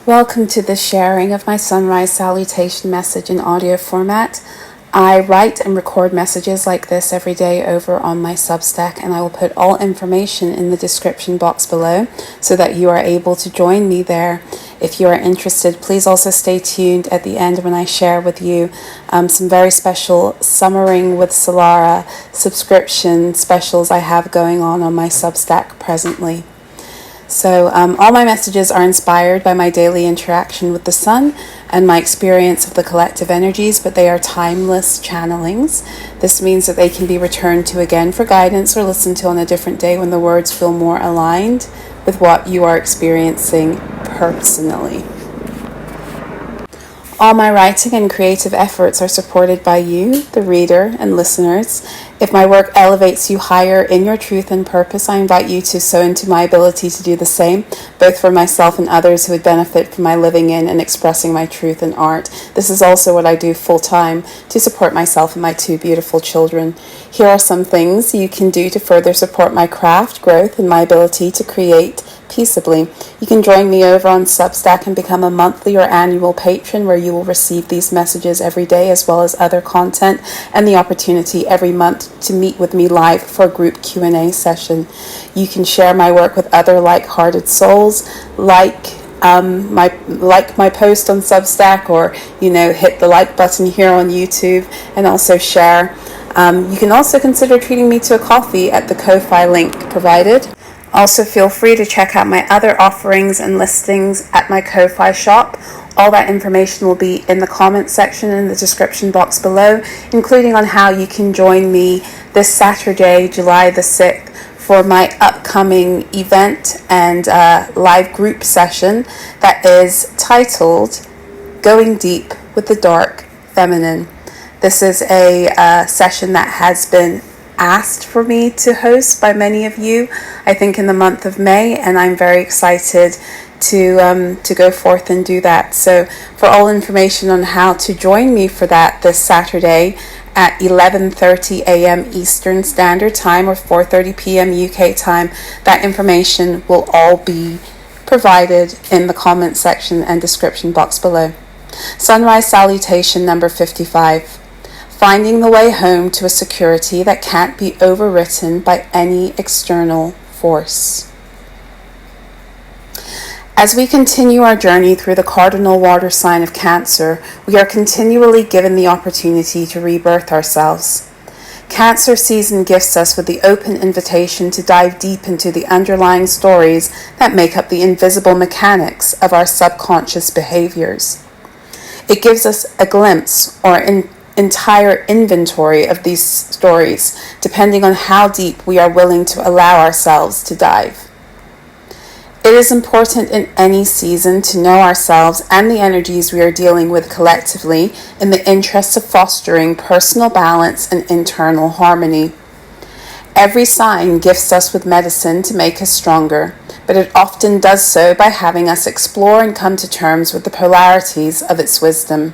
Welcome to the sharing of my sunrise salutation message in audio format. I write and record messages like this every day over on my Substack, and I will put all information in the description box below so that you are able to join me there. If you are interested, please also stay tuned at the end when I share with you some very special Summering with Solarah subscription specials I have going on my Substack presently. So all my messages are inspired by my daily interaction with the sun and my experience of the collective energies, but they are timeless channelings. This means that they can be returned to again for guidance or listened to on a different day when the words feel more aligned with what you are experiencing personally. All my writing and creative efforts are supported by you, the reader, and listeners. If my work elevates you higher in your truth and purpose, I invite you to sow into my ability to do the same, both for myself and others who would benefit from my living in and expressing my truth in art. This is also what I do full-time to support myself and my two beautiful children. Here are some things you can do to further support my craft, growth, and my ability to create peaceably. You can join me over on Substack and become a monthly or annual patron, where you will receive these messages every day as well as other content and the opportunity every month to meet with me live for a group Q&A session. You can share my work with other like-hearted souls, like my post on Substack, or hit the like button here on YouTube, and also share. You can also consider treating me to a coffee at the Ko-Fi link provided. Also, feel free to check out my other offerings and listings at my Ko-Fi shop. All that information will be in the comment section in the description box below, including on how you can join me this Saturday, July the 6th, for my upcoming event and live group session that is titled Going Deep with the Dark Feminine. This is a session that has been asked for me to host by many of you, I think in the month of May, and I'm very excited to go forth and do that. So for all information on how to join me for that this Saturday at 11:30 a.m. Eastern Standard Time or 4:30 p.m. UK time, that information will all be provided in the comment section and description box below. Sunrise salutation number 55. Finding the way home to a security that can't be overwritten by any external force. As we continue our journey through the cardinal water sign of Cancer, we are continually given the opportunity to rebirth ourselves. Cancer season gifts us with the open invitation to dive deep into the underlying stories that make up the invisible mechanics of our subconscious behaviors. It gives us a glimpse or an entire inventory of these stories, depending on how deep we are willing to allow ourselves to dive. It is important in any season to know ourselves and the energies we are dealing with collectively in the interest of fostering personal balance and internal harmony. Every sign gifts us with medicine to make us stronger, but it often does so by having us explore and come to terms with the polarities of its wisdom.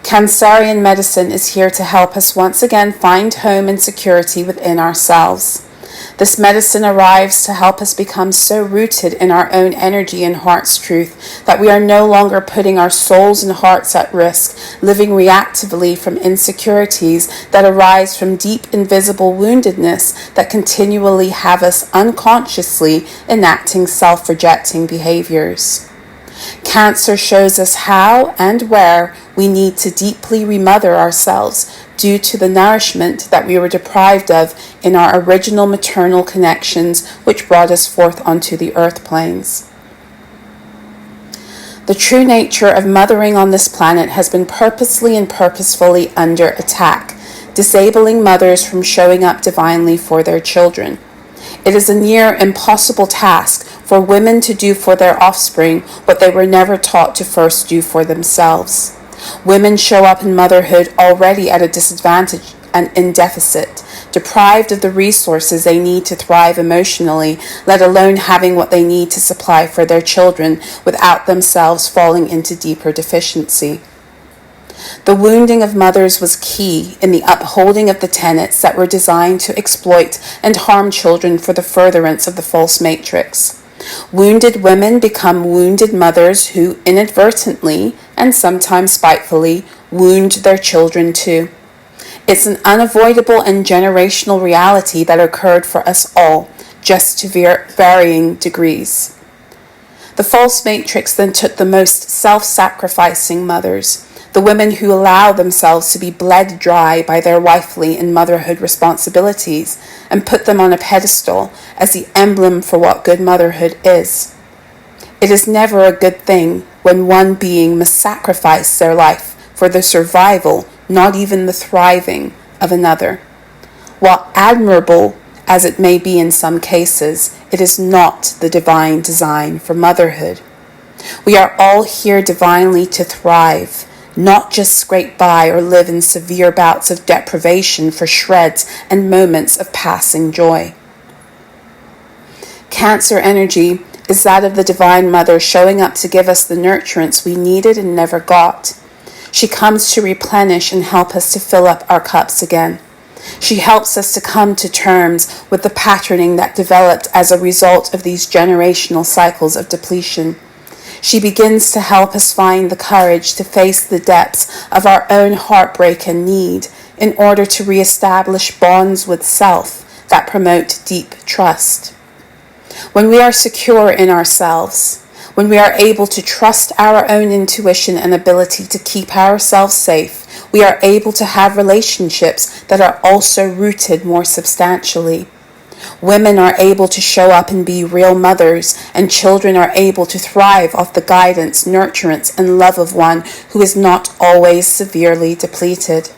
Cancerian medicine is here to help us once again find home and security within ourselves. This medicine arrives to help us become so rooted in our own energy and heart's truth that we are no longer putting our souls and hearts at risk, living reactively from insecurities that arise from deep invisible woundedness that continually have us unconsciously enacting self-rejecting behaviors. Cancer shows us how and where we need to deeply remother ourselves due to the nourishment that we were deprived of in our original maternal connections, which brought us forth onto the earth planes. The true nature of mothering on this planet has been purposely and purposefully under attack, disabling mothers from showing up divinely for their children. It is a near impossible task for women to do for their offspring what they were never taught to first do for themselves. Women show up in motherhood already at a disadvantage and in deficit, deprived of the resources they need to thrive emotionally, let alone having what they need to supply for their children without themselves falling into deeper deficiency. The wounding of mothers was key in the upholding of the tenets that were designed to exploit and harm children for the furtherance of the false matrix. Wounded women become wounded mothers who inadvertently, and sometimes spitefully, wound their children too. It's an unavoidable and generational reality that occurred for us all, just to varying degrees. The false matrix then took the most self-sacrificing mothers, the women who allow themselves to be bled dry by their wifely and motherhood responsibilities, and put them on a pedestal as the emblem for what good motherhood is. It is never a good thing when one being must sacrifice their life for the survival, not even the thriving, of another. While admirable as it may be in some cases, it is not the divine design for motherhood. We are all here divinely to thrive, not just scrape by or live in severe bouts of deprivation for shreds and moments of passing joy. Cancer energy is that of the Divine Mother showing up to give us the nurturance we needed and never got. She comes to replenish and help us to fill up our cups again. She helps us to come to terms with the patterning that developed as a result of these generational cycles of depletion. She begins to help us find the courage to face the depths of our own heartbreak and need in order to reestablish bonds with self that promote deep trust. When we are secure in ourselves, when we are able to trust our own intuition and ability to keep ourselves safe, we are able to have relationships that are also rooted more substantially. Women are able to show up and be real mothers, and children are able to thrive off the guidance, nurturance, and love of one who is not always severely depleted.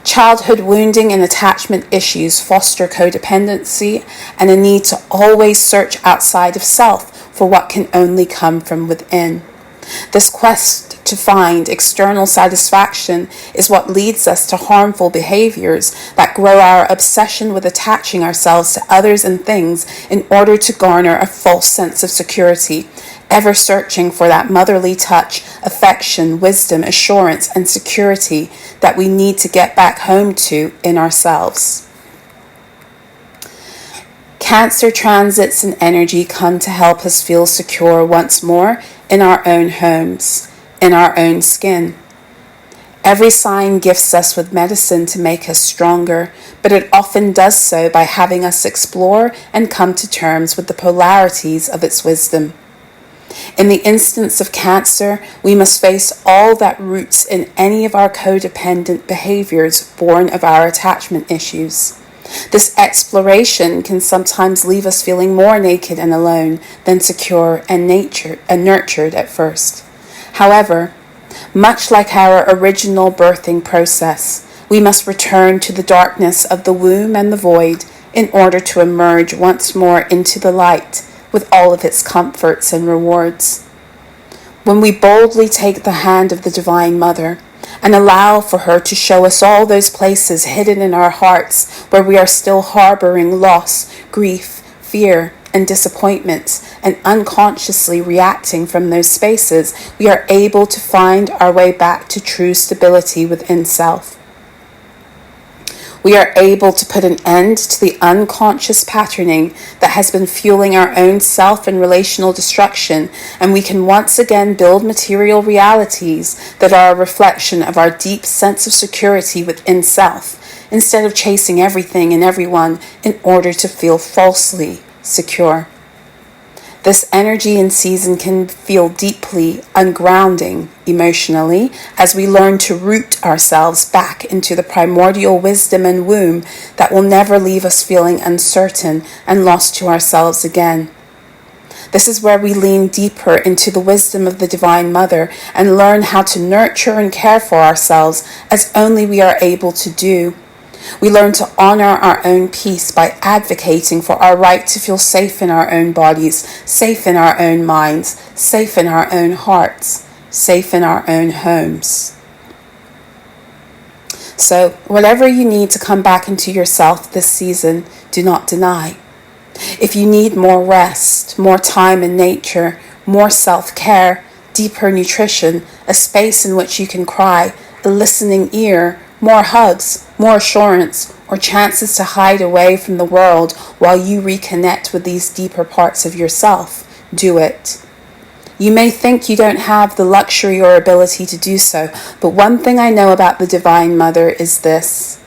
Childhood wounding and attachment issues foster codependency and a need to always search outside of self for what can only come from within. This quest to find external satisfaction is what leads us to harmful behaviors that grow our obsession with attaching ourselves to others and things in order to garner a false sense of security, ever searching for that motherly touch, affection, wisdom, assurance, and security that we need to get back home to in ourselves. Cancer transits and energy come to help us feel secure once more in our own homes, in our own skin. Every sign gifts us with medicine to make us stronger, but it often does so by having us explore and come to terms with the polarities of its wisdom. In the instance of Cancer, we must face all that roots in any of our codependent behaviors born of our attachment issues. This exploration can sometimes leave us feeling more naked and alone than secure and nurtured at first. However, much like our original birthing process, we must return to the darkness of the womb and the void in order to emerge once more into the light with all of its comforts and rewards. When we boldly take the hand of the Divine Mother and allow for her to show us all those places hidden in our hearts where we are still harboring loss, grief, fear, and disappointments, and unconsciously reacting from those spaces, we are able to find our way back to true stability within self. We are able to put an end to the unconscious patterning that has been fueling our own self and relational destruction, and we can once again build material realities that are a reflection of our deep sense of security within self, instead of chasing everything and everyone in order to feel falsely secure. This energy and season can feel deeply ungrounding emotionally as we learn to root ourselves back into the primordial wisdom and womb that will never leave us feeling uncertain and lost to ourselves again. This is where we lean deeper into the wisdom of the Divine Mother and learn how to nurture and care for ourselves as only we are able to do. We learn to honor our own peace by advocating for our right to feel safe in our own bodies, safe in our own minds, safe in our own hearts, safe in our own homes. So, whatever you need to come back into yourself this season, do not deny. If you need more rest, more time in nature, more self-care, deeper nutrition, a space in which you can cry, a listening ear, more hugs, more assurance, or chances to hide away from the world while you reconnect with these deeper parts of yourself, do it. You may think you don't have the luxury or ability to do so, but one thing I know about the Divine Mother is this.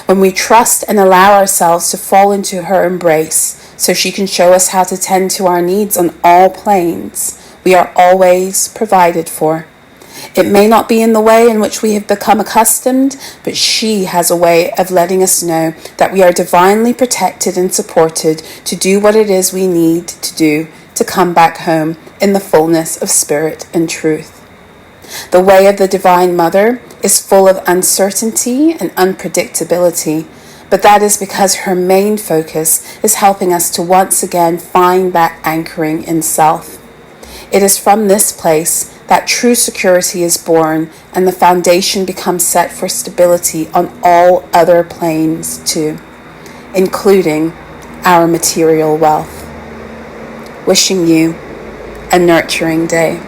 When we trust and allow ourselves to fall into her embrace so she can show us how to tend to our needs on all planes, we are always provided for. It may not be in the way in which we have become accustomed, but she has a way of letting us know that we are divinely protected and supported to do what it is we need to do to come back home in the fullness of spirit and truth. The way of the Divine Mother is full of uncertainty and unpredictability, but that is because her main focus is helping us to once again find that anchoring in self. It is from this place that true security is born and the foundation becomes set for stability on all other planes too, including our material wealth. Wishing you a nurturing day.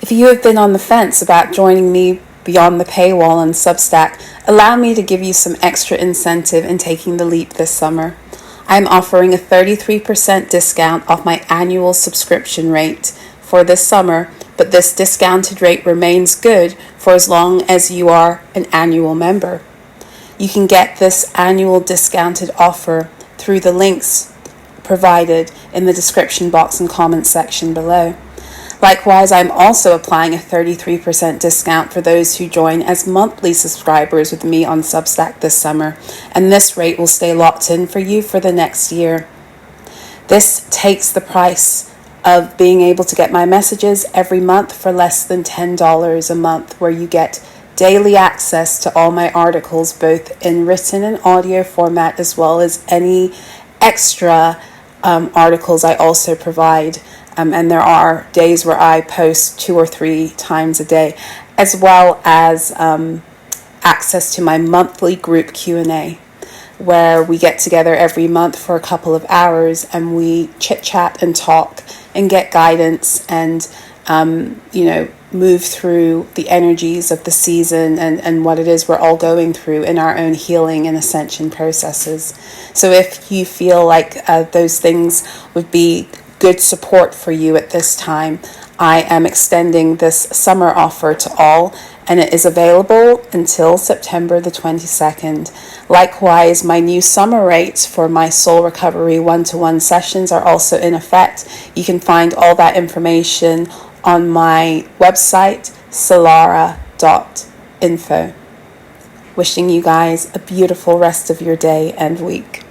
If you have been on the fence about joining me beyond the paywall on Substack, allow me to give you some extra incentive in taking the leap this summer. I'm offering a 33% discount off my annual subscription rate for this summer, but this discounted rate remains good for as long as you are an annual member. You can get this annual discounted offer through the links provided in the description box and comments section below. Likewise, I'm also applying a 33% discount for those who join as monthly subscribers with me on Substack this summer, and this rate will stay locked in for you for the next year. This takes the price of being able to get my messages every month for less than $10 a month, where you get daily access to all my articles, both in written and audio format, as well as any extra articles I also provide, and there are days where I post 2 or 3 times a day, as well as access to my monthly group Q&A, where we get together every month for a couple of hours and we chit chat and talk and get guidance and move through the energies of the season and what it is we're all going through in our own healing and ascension processes. So if you feel like those things would be good support for you at this time, I am extending this summer offer to all, and it is available until September the 22nd. Likewise, my new summer rates for my soul recovery one-to-one sessions are also in effect. You can find all that information on my website, solarah.info. Wishing you guys a beautiful rest of your day and week.